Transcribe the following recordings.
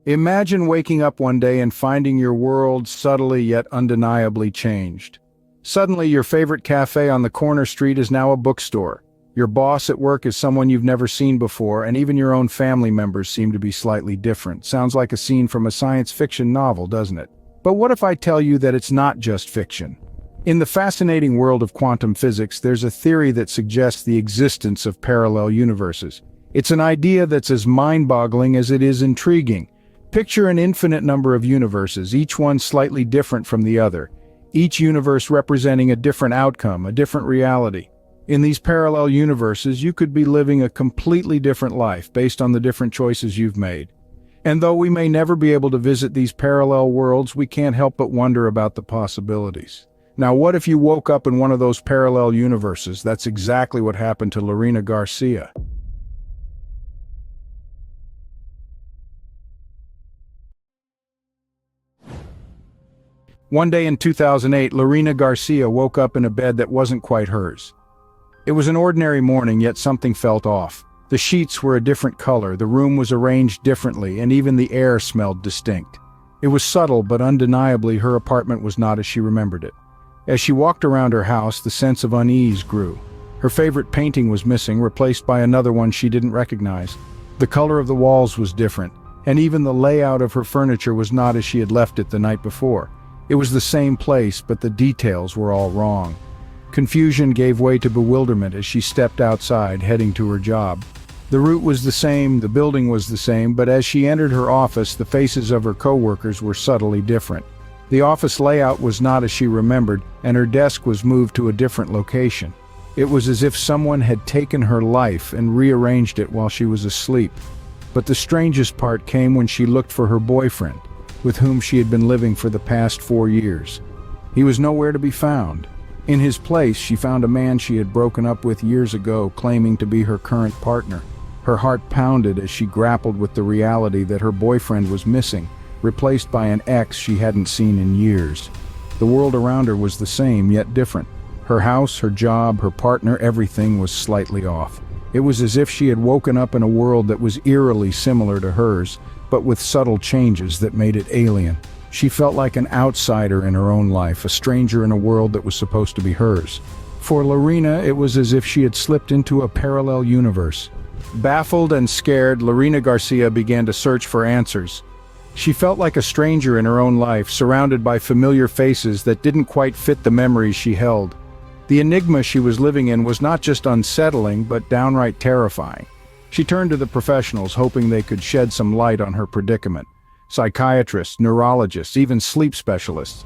Imagine waking up one day and finding your world subtly yet undeniably changed. Suddenly, your favorite cafe on the corner street is now a bookstore. Your boss at work is someone you've never seen before, and even your own family members seem to be slightly different. Sounds like a scene from a science fiction novel, doesn't it? But what if I tell you that it's not just fiction? In the fascinating world of quantum physics, there's a theory that suggests the existence of parallel universes. It's an idea that's as mind-boggling as it is intriguing. Picture an infinite number of universes, each one slightly different from the other, each universe representing a different outcome, a different reality. In these parallel universes, you could be living a completely different life based on the different choices you've made. And though we may never be able to visit these parallel worlds, we can't help but wonder about the possibilities. Now, what if you woke up in one of those parallel universes? That's exactly what happened to Lerina García. One day in 2008, Lerina García woke up in a bed that wasn't quite hers. It was an ordinary morning, yet something felt off. The sheets were a different color, the room was arranged differently, and even the air smelled distinct. It was subtle, but undeniably her apartment was not as she remembered it. As she walked around her house, the sense of unease grew. Her favorite painting was missing, replaced by another one she didn't recognize. The color of the walls was different, and even the layout of her furniture was not as she had left it the night before. It was the same place, but the details were all wrong. Confusion gave way to bewilderment as she stepped outside, heading to her job. The route was the same, the building was the same, but as she entered her office, the faces of her coworkers were subtly different. The office layout was not as she remembered, and her desk was moved to a different location. It was as if someone had taken her life and rearranged it while she was asleep. But the strangest part came when she looked for her boyfriend, with whom she had been living for the past 4 years. He was nowhere to be found. In his place, she found a man she had broken up with years ago, claiming to be her current partner. Her heart pounded as she grappled with the reality that her boyfriend was missing, replaced by an ex she hadn't seen in years. The world around her was the same, yet different. Her house, her job, her partner, everything was slightly off. It was as if she had woken up in a world that was eerily similar to hers, but with subtle changes that made it alien. She felt like an outsider in her own life, a stranger in a world that was supposed to be hers. For Lerina, it was as if she had slipped into a parallel universe. Baffled and scared, Lerina García began to search for answers. She felt like a stranger in her own life, surrounded by familiar faces that didn't quite fit the memories she held. The enigma she was living in was not just unsettling, but downright terrifying. She turned to the professionals, hoping they could shed some light on her predicament. Psychiatrists, neurologists, even sleep specialists.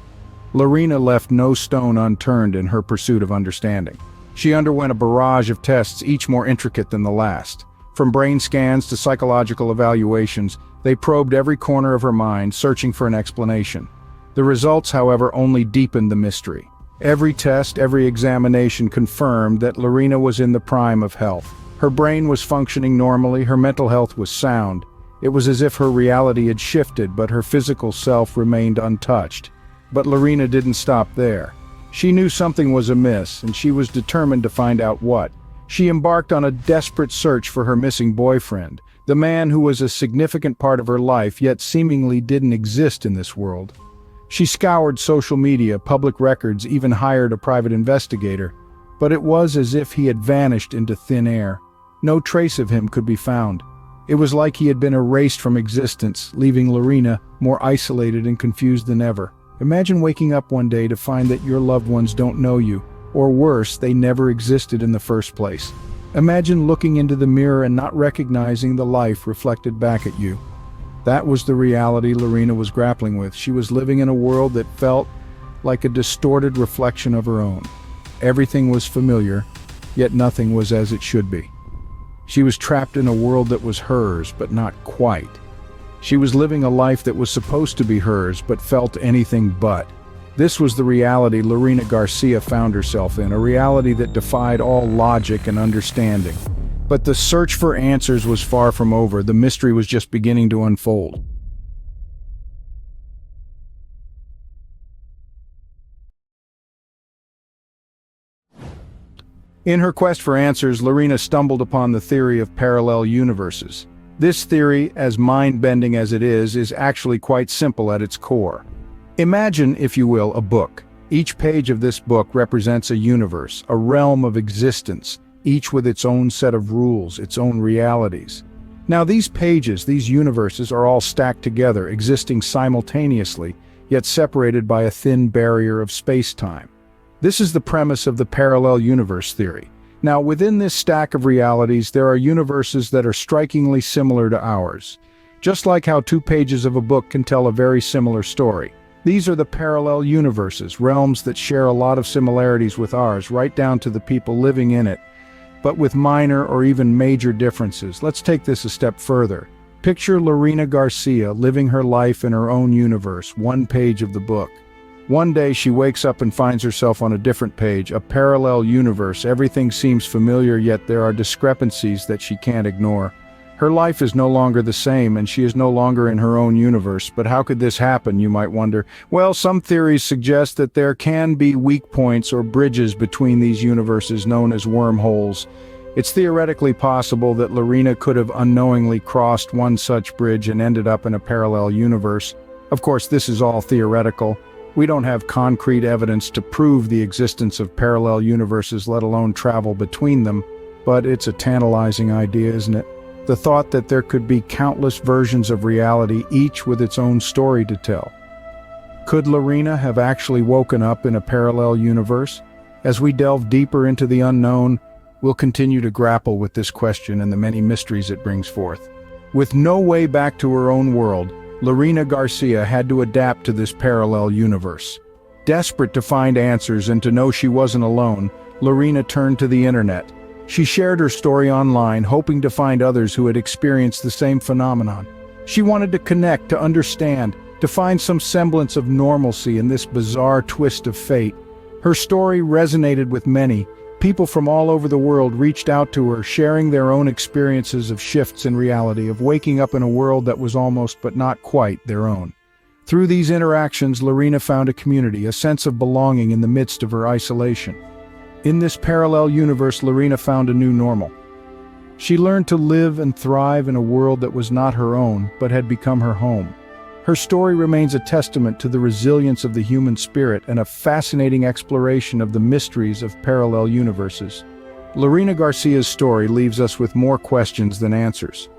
Lerina left no stone unturned in her pursuit of understanding. She underwent a barrage of tests, each more intricate than the last. From brain scans to psychological evaluations, they probed every corner of her mind, searching for an explanation. The results, however, only deepened the mystery. Every test, every examination confirmed that Lerina was in the prime of health. Her brain was functioning normally, her mental health was sound. It was as if her reality had shifted, but her physical self remained untouched. But Lerina didn't stop there. She knew something was amiss, and she was determined to find out what. She embarked on a desperate search for her missing boyfriend, the man who was a significant part of her life, yet seemingly didn't exist in this world. She scoured social media, public records, even hired a private investigator, but it was as if he had vanished into thin air. No trace of him could be found. It was like he had been erased from existence, leaving Lerina more isolated and confused than ever. Imagine waking up one day to find that your loved ones don't know you, or worse, they never existed in the first place. Imagine looking into the mirror and not recognizing the life reflected back at you. That was the reality Lerina was grappling with. She was living in a world that felt like a distorted reflection of her own. Everything was familiar, yet nothing was as it should be. She was trapped in a world that was hers, but not quite. She was living a life that was supposed to be hers, but felt anything but. This was the reality Lerina García found herself in, a reality that defied all logic and understanding. But the search for answers was far from over. The mystery was just beginning to unfold. In her quest for answers, Lerina stumbled upon the theory of parallel universes. This theory, as mind-bending as it is actually quite simple at its core. Imagine, if you will, a book. Each page of this book represents a universe, a realm of existence, each with its own set of rules, its own realities. Now these pages, these universes, are all stacked together, existing simultaneously, yet separated by a thin barrier of space-time. This is the premise of the parallel universe theory. Now, within this stack of realities, there are universes that are strikingly similar to ours. Just like how two pages of a book can tell a very similar story. These are the parallel universes, realms that share a lot of similarities with ours, right down to the people living in it, but with minor or even major differences. Let's take this a step further. Picture Lerina Garcia living her life in her own universe, one page of the book. One day she wakes up and finds herself on a different page, a parallel universe. Everything seems familiar, yet there are discrepancies that she can't ignore. Her life is no longer the same, and she is no longer in her own universe. But how could this happen, you might wonder? Well, some theories suggest that there can be weak points or bridges between these universes known as wormholes. It's theoretically possible that Lerina could have unknowingly crossed one such bridge and ended up in a parallel universe. Of course, this is all theoretical. We don't have concrete evidence to prove the existence of parallel universes, let alone travel between them, but it's a tantalizing idea, isn't it? The thought that there could be countless versions of reality, each with its own story to tell. Could Lerina have actually woken up in a parallel universe? As we delve deeper into the unknown, we'll continue to grapple with this question and the many mysteries it brings forth. With no way back to her own world, Lerina Garcia had to adapt to this parallel universe. Desperate to find answers and to know she wasn't alone, Lerina turned to the internet. She shared her story online, hoping to find others who had experienced the same phenomenon. She wanted to connect, to understand, to find some semblance of normalcy in this bizarre twist of fate. Her story resonated with many. People from all over the world reached out to her, sharing their own experiences of shifts in reality, of waking up in a world that was almost but not quite their own. Through these interactions, Lerina found a community, a sense of belonging in the midst of her isolation. In this parallel universe, Lerina found a new normal. She learned to live and thrive in a world that was not her own, but had become her home. Her story remains a testament to the resilience of the human spirit and a fascinating exploration of the mysteries of parallel universes. Lerina Garcia's story leaves us with more questions than answers.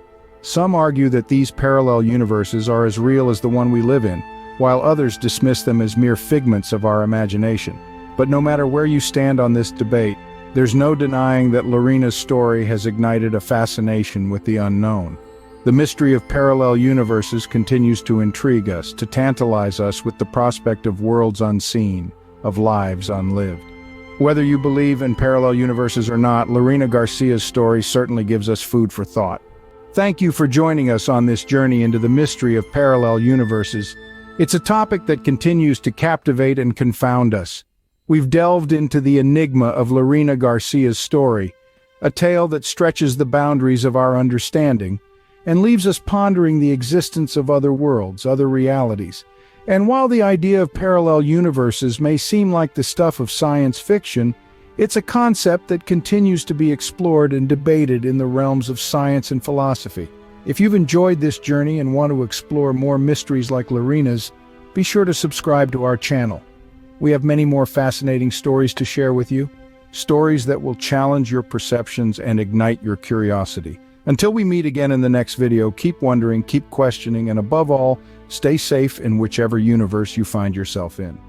Some argue that these parallel universes are as real as the one we live in, while others dismiss them as mere figments of our imagination. But no matter where you stand on this debate, there's no denying that Lerina's story has ignited a fascination with the unknown. The mystery of parallel universes continues to intrigue us, to tantalize us with the prospect of worlds unseen, of lives unlived. Whether you believe in parallel universes or not, Lerina Garcia's story certainly gives us food for thought. Thank you for joining us on this journey into the mystery of parallel universes. It's a topic that continues to captivate and confound us. We've delved into the enigma of Lerina Garcia's story, a tale that stretches the boundaries of our understanding, and leaves us pondering the existence of other worlds, other realities. And while the idea of parallel universes may seem like the stuff of science fiction, it's a concept that continues to be explored and debated in the realms of science and philosophy. If you've enjoyed this journey and want to explore more mysteries like Lerina's, be sure to subscribe to our channel. We have many more fascinating stories to share with you, stories that will challenge your perceptions and ignite your curiosity. Until we meet again in the next video, keep wondering, keep questioning, and above all, stay safe in whichever universe you find yourself in.